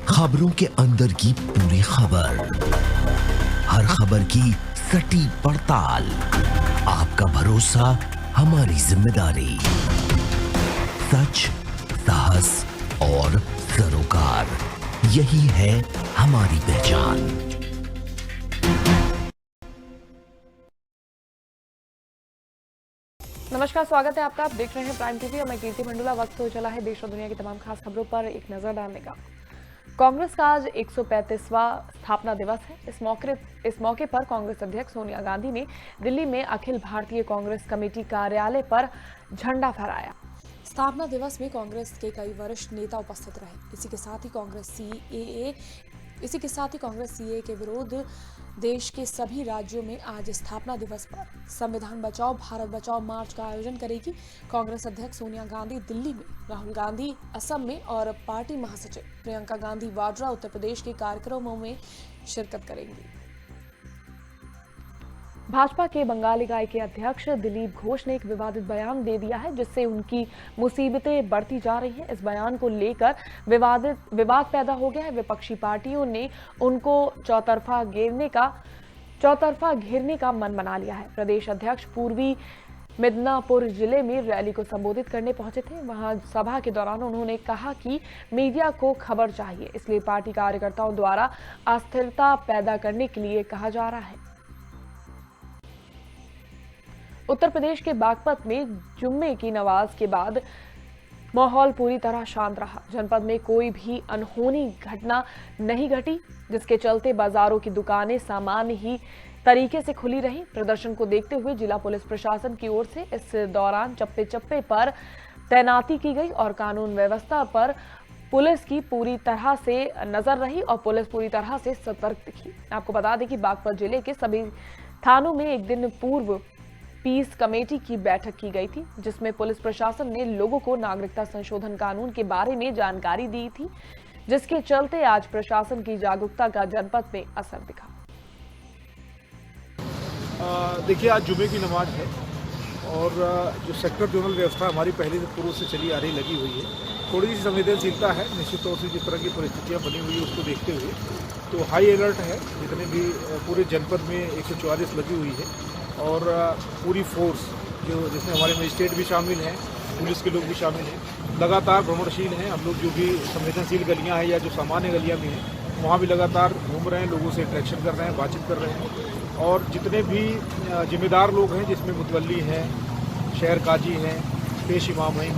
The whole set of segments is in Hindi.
खबरों के अंदर की पूरी खबर, हर खबर की सटीक पड़ताल, आपका भरोसा हमारी जिम्मेदारी। सच, साहस और सरोकार, यही है हमारी पहचान। नमस्कार, स्वागत है आपका। आप देख रहे हैं प्राइम टीवी और मैं कीर्ति मंडला। वक्त हो चला है देश और दुनिया की तमाम खास खबरों पर एक नजर डालने का। कांग्रेस का आज 135वां स्थापना दिवस है। इस मौके पर कांग्रेस अध्यक्ष सोनिया गांधी ने दिल्ली में अखिल भारतीय कांग्रेस कमेटी कार्यालय पर झंडा फहराया। स्थापना दिवस में कांग्रेस के कई वरिष्ठ नेता उपस्थित रहे। इसी के साथ ही कांग्रेस सीएए के विरोध देश के सभी राज्यों में आज स्थापना दिवस पर संविधान बचाओ भारत बचाओ मार्च का आयोजन करेगी। कांग्रेस अध्यक्ष सोनिया गांधी दिल्ली में, राहुल गांधी असम में और पार्टी महासचिव प्रियंका गांधी वाड्रा उत्तर प्रदेश के कार्यक्रमों में शिरकत करेंगी। भाजपा के बंगाल इकाई के अध्यक्ष दिलीप घोष ने एक विवादित बयान दे दिया है, जिससे उनकी मुसीबतें बढ़ती जा रही हैं। इस बयान को लेकर विवाद पैदा हो गया है। विपक्षी पार्टियों ने उनको चौतरफा घेरने का मन बना लिया है। प्रदेश अध्यक्ष पूर्वी मिदनापुर जिले में रैली को संबोधित करने पहुंचे थे। वहां सभा के दौरान उन्होंने कहा कि मीडिया को खबर चाहिए, इसलिए पार्टी कार्यकर्ताओं द्वारा अस्थिरता पैदा करने के लिए कहा जा रहा है। उत्तर प्रदेश के बागपत में जुम्मे की नमाज के बाद माहौल पूरी तरह शांत रहा। जनपद में कोई भी अनहोनी घटना नहीं घटी, जिसके चलते बाजारों की दुकानें सामान्य ही तरीके से खुली रही। प्रदर्शन को देखते हुए जिला पुलिस प्रशासन की ओर से इस दौरान चप्पे चप्पे पर तैनाती की गई और कानून व्यवस्था पर पुलिस की पूरी तरह से नजर रही और पुलिस पूरी तरह से सतर्क दिखी। आपको बता दें कि बागपत जिले के सभी थानों में एक दिन पूर्व पीस कमेटी की बैठक की गई थी, जिसमें पुलिस प्रशासन ने लोगों को नागरिकता संशोधन कानून के बारे में जानकारी दी थी, जिसके चलते आज प्रशासन की जागरूकता का जनपद में असर दिखा। देखिए, आज जुमे की नमाज है और जो सेक्टर जोनल व्यवस्था हमारी पहले से पूर्व से चली आ रही लगी हुई है। थोड़ी सी संवेदनशीलता है, निश्चित तौर से जिस तरह की परिस्थितियाँ बनी हुई है उसको देखते हुए तो हाई अलर्ट है। जितने भी पूरे जनपद में 144 लगी हुई है और पूरी फोर्स जिसमें हमारे मजिस्ट्रेट भी शामिल हैं, पुलिस के लोग भी शामिल हैं, लगातार भ्रमणशील हैं। हम लोग जो भी संवेदनशील गलियां हैं या जो सामान्य गलियां भी हैं वहाँ भी लगातार घूम रहे हैं, लोगों से इंटरेक्शन कर रहे हैं, बातचीत कर रहे हैं। और जितने भी जिम्मेदार लोग हैं, जिसमें मुतवल्ली हैं, शहर काजी हैं, पेश इमाम हैं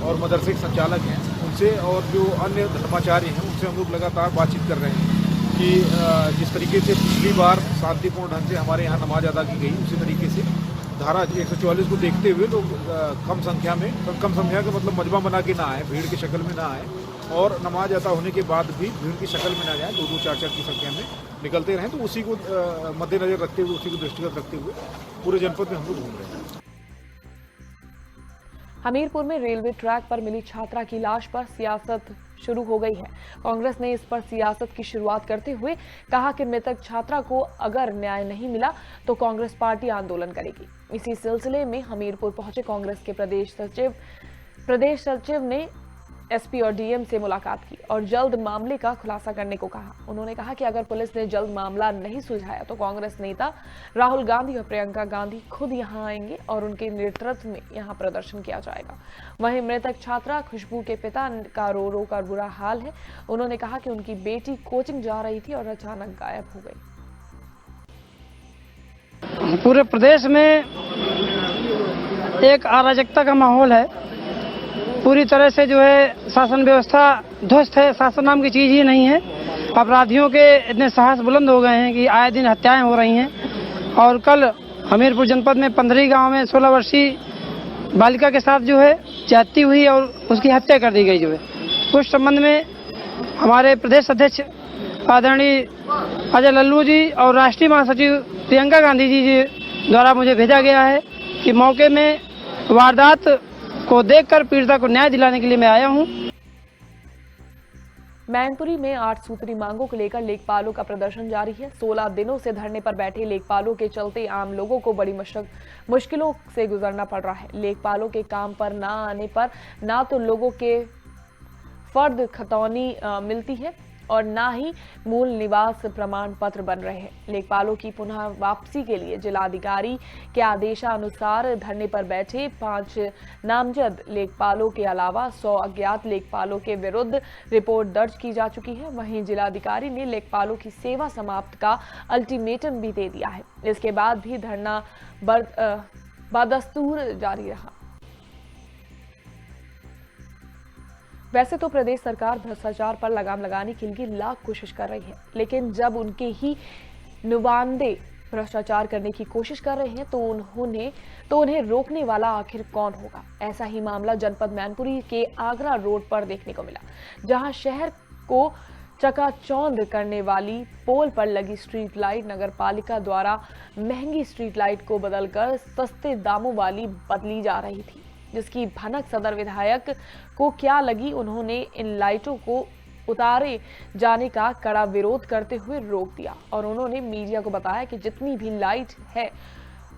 और मदरसे के संचालक हैं, उनसे और जो अन्य धर्माचार्य हैं उनसे हम लोग लगातार बातचीत कर रहे हैं कि जिस तरीके से पिछली बार शांतिपूर्ण ढंग से हमारे यहाँ नमाज अदा की गई, उसी तरीके से धारा 144 को देखते हुए लोग कम संख्या का मतलब मजमा बना के ना आए, भीड़ की शक्ल में ना आए और नमाज अदा होने के बाद भी भीड़ की शक्ल में ना जाए, 2-2, 4-4 की संख्या में निकलते रहें। तो उसी को मद्देनजर रखते हुए, उसी को दृष्टिगत रखते हुए पूरे जनपद में हम लोग घूम रहे हैं। हमीरपुर में रेलवे ट्रैक पर मिली छात्रा की लाश पर सियासत शुरू हो गई है। कांग्रेस ने इस पर सियासत की शुरुआत करते हुए कहा कि मृतक छात्रा को अगर न्याय नहीं मिला तो कांग्रेस पार्टी आंदोलन करेगी। इसी सिलसिले में हमीरपुर पहुंचे कांग्रेस के प्रदेश सचिव ने एसपी और डीएम से मुलाकात की और जल्द मामले का खुलासा करने को कहा। उन्होंने कहा कि अगर पुलिस ने जल्द मामला नहीं सुलझाया तो कांग्रेस नेता राहुल गांधी और प्रियंका गांधी खुद यहां आएंगे और उनके नेतृत्व में यहां प्रदर्शन किया जाएगा। वहीं मृतक छात्रा खुशबू के पिता का रो कर बुरा हाल है। उन्होंने कहा कि उनकी बेटी कोचिंग जा रही थी और अचानक गायब हो गई। पूरे प्रदेश में एक अराजकता का माहौल है। पूरी तरह से जो है शासन व्यवस्था ध्वस्त है। शासन नाम की चीज़ ही नहीं है। अपराधियों के इतने साहस बुलंद हो गए हैं कि आए दिन हत्याएं हो रही हैं। और कल हमीरपुर जनपद में 15 गांव में 16 वर्षीय बालिका के साथ जो है ज्यादती हुई और उसकी हत्या कर दी गई जो है। उस संबंध में हमारे प्रदेश अध्यक्ष आदरणीय अजय लल्लू जी और राष्ट्रीय महासचिव प्रियंका गांधी जी द्वारा मुझे भेजा गया है कि मौके में वारदात को देखकर पीड़िता को न्याय दिलाने के लिए मैं आया हूं। मैनपुरी में 8 सूत्री मांगों को लेकर लेखपालों का प्रदर्शन जारी है। 16 दिनों से धरने पर बैठे लेखपालों के चलते आम लोगों को बड़ी मुश्किलों से गुजरना पड़ रहा है। लेखपालों के काम पर ना आने पर ना तो लोगों के फर्द खतौनी मिलती है और ना ही मूल निवास प्रमाण पत्र बन रहे हैं। लेखपालों की पुनः वापसी के लिए जिलाधिकारी के आदेशानुसार धरने पर बैठे 5 नामजद लेखपालों के अलावा 100 अज्ञात लेखपालों के विरुद्ध रिपोर्ट दर्ज की जा चुकी है। वहीं जिलाधिकारी ने लेखपालों की सेवा समाप्त का अल्टीमेटम भी दे दिया है। इसके बाद भी धरना बदस्तूर जारी रहा। वैसे तो प्रदेश सरकार भ्रष्टाचार पर लगाम लगाने के लिए लाख कोशिश कर रही है, लेकिन जब उनके ही नुमाइंदे भ्रष्टाचार करने की कोशिश कर रहे हैं तो उन्हें रोकने वाला आखिर कौन होगा। ऐसा ही मामला जनपद मैनपुरी के आगरा रोड पर देखने को मिला, जहां शहर को चकाचौंध करने वाली पोल पर लगी स्ट्रीट लाइट नगर पालिका द्वारा महंगी स्ट्रीट लाइट को बदलकर सस्ते दामों वाली बदली जा रही थी, जिसकी भनक सदर विधायक को क्या लगी। उन्होंने इन लाइटों को उतारे जाने का कड़ा विरोध करते हुए रोक दिया और उन्होंने मीडिया को बताया कि जितनी भी लाइट है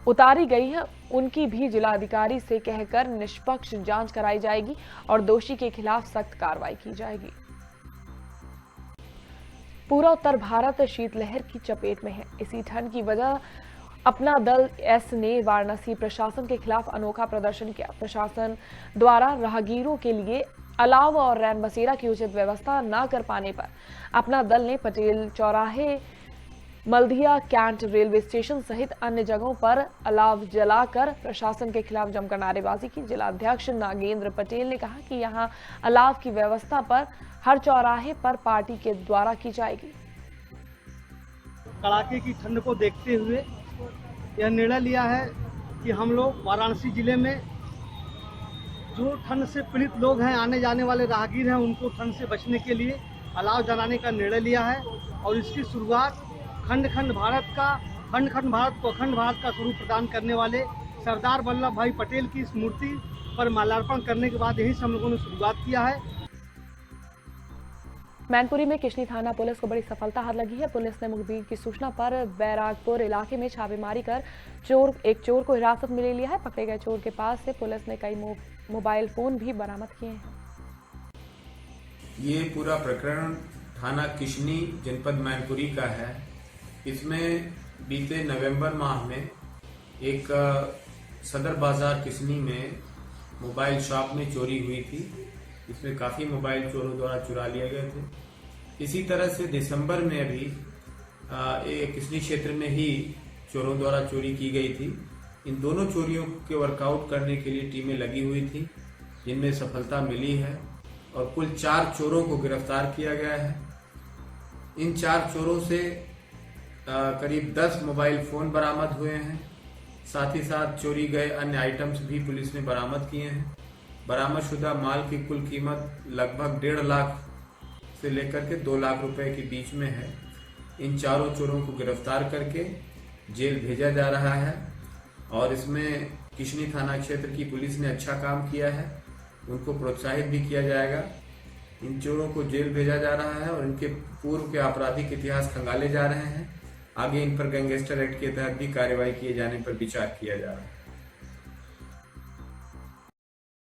उतारी गई है उनकी भी जिलाधिकारी से कहकर निष्पक्ष जांच कराई जाएगी और दोषी के खिलाफ सख्त कार्रवाई की जाएगी। पूरा उत्तर भारत शीतलहर की चपेट में है। इसी ठंड की वजह अपना दल एस ने वाराणसी प्रशासन के खिलाफ अनोखा प्रदर्शन किया। प्रशासन द्वारा राहगीरों के लिए अलाव और रैन बसेरा की उचित व्यवस्था न कर पाने पर अपना दल ने पटेल चौराहे, मल्दिया कैंट रेलवे स्टेशन सहित अन्य जगहों पर अलाव जलाकर प्रशासन के खिलाफ जमकर नारेबाजी की। जिलाध्यक्ष नागेंद्र पटेल ने कहा कि यहां अलाव की व्यवस्था पर हर चौराहे पर पार्टी के द्वारा की जाएगी। कड़ाके की ठंड को देखते हुए यह निर्णय लिया है कि हम लोग वाराणसी जिले में जो ठंड से पीड़ित लोग हैं, आने जाने वाले राहगीर हैं, उनको ठंड से बचने के लिए अलाव जलाने का निर्णय लिया है और इसकी शुरुआत खंड खंड भारत को अखंड भारत का स्वरूप प्रदान करने वाले सरदार वल्लभ भाई पटेल की इस मूर्ति पर माल्यार्पण करने के बाद यही से हम लोगों ने शुरुआत किया है। मैनपुरी में किशनी थाना पुलिस को बड़ी सफलता हाथ लगी है। पुलिस ने मुखबिर की सूचना पर बैरागपुर इलाके में छापेमारी कर एक चोर को हिरासत में ले लिया है। पकड़े गए चोर के पास से पुलिस ने कई मोबाइल फोन भी बरामद किए हैं। ये पूरा प्रकरण थाना किशनी जनपद मैनपुरी का है। इसमें बीते नवंबर माह में एक सदर बाजार किशनी में मोबाइल शॉप में चोरी हुई थी। इसमें काफी मोबाइल चोरों द्वारा चुरा लिए गए थे। इसी तरह से दिसंबर में अभी किशनी क्षेत्र में ही चोरों द्वारा चोरी की गई थी। इन दोनों चोरियों के वर्कआउट करने के लिए टीमें लगी हुई थी, जिनमें सफलता मिली है और कुल 4 चोरों को गिरफ्तार किया गया है। इन 4 चोरों से करीब 10 मोबाइल फोन बरामद हुए हैं। साथ ही साथ चोरी गए अन्य आइटम्स भी पुलिस ने बरामद किए हैं। बरामदशुदा माल की कुल कीमत लगभग 1.5 लाख से लेकर के 2 लाख रुपए के बीच में है। इन चारों चोरों को गिरफ्तार करके जेल भेजा जा रहा है और इसमें किशनी थाना क्षेत्र की पुलिस ने अच्छा काम किया है, उनको प्रोत्साहित भी किया जाएगा। इन चोरों को जेल भेजा जा रहा है और इनके पूर्व के आपराधिक इतिहास खंगाले जा रहे हैं। आगे इन पर गैंगस्टर एक्ट के तहत भी कार्रवाई किए जाने पर विचार किया जा रहा है।